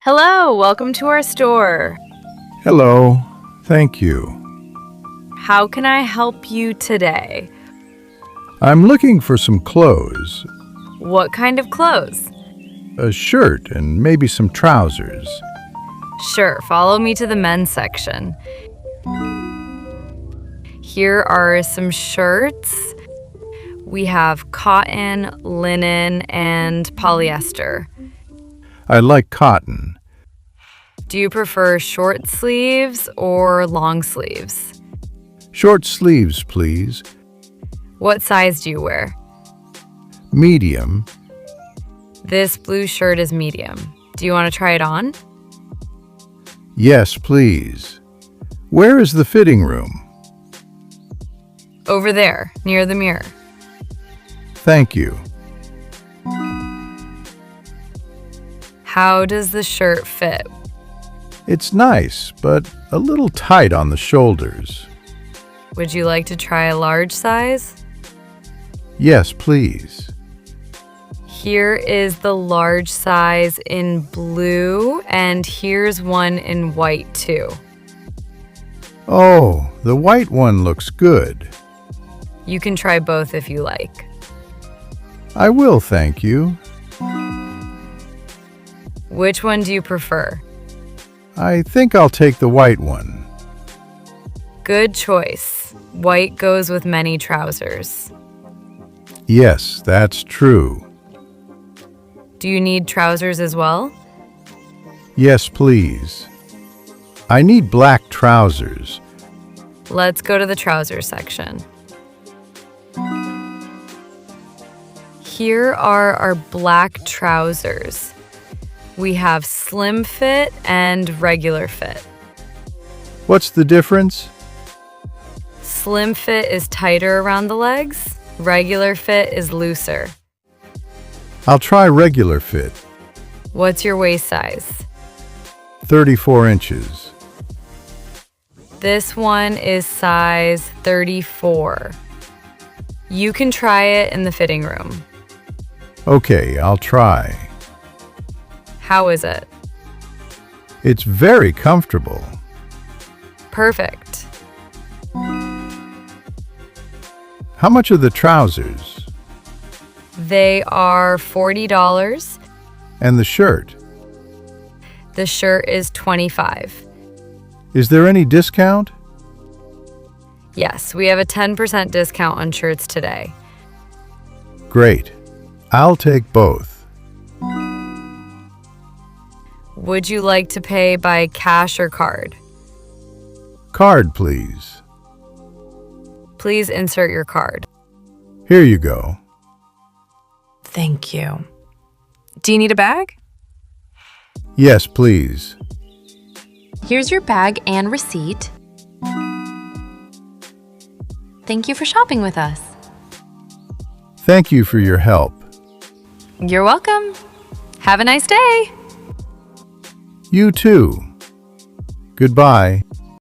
Hello, welcome to our store. Hello, thank you. How can I help you today? I'm looking for some clothes, What kind of clothes? a shirt and maybe some trousers. Sure, follow me to the men's section. Here are some shirts. We have cotton, linen, and polyester. I like cotton. Do you prefer short sleeves or long sleeves? Short sleeves, please. What size do you wear? Medium. This blue shirt is medium. Do you want to try it on? Yes, please. Where is the fitting room? Over there, near the mirror. Thank you. How does the shirt fit? It's nice, but a little tight on the shoulders. Would you like to try a large size? Yes, please. Here is the large size in blue, and here's one in white too. Oh, the white one looks good. You can try both if you like. I will, thank you. Which one do you prefer? I think I'll take the white one. Good choice. White goes with many trousers. Yes, that's true. Do you need trousers as well? Yes, please. I need black trousers. Let's go to the trousers section. Here are our black trousers. We have slim fit and regular fit. What's the difference? Slim fit is tighter around the legs. Regular fit is looser. I'll try regular fit. What's your waist size? 34 inches. This one is size 34. You can try it in the fitting room. Okay, I'll try. How is it? It's very comfortable. Perfect. How much are the trousers? They are $40. And the shirt? The shirt is $25. Is there any discount? Yes, we have a 10% discount on shirts today. Great. I'll take both. Would you like to pay by cash or card? Card, please. Please insert your card. Here you go. Thank you. Do you need a bag? Yes, please. Here's your bag and receipt. Thank you for shopping with us. Thank you for your help. You're welcome. Have a nice day. You too. Goodbye.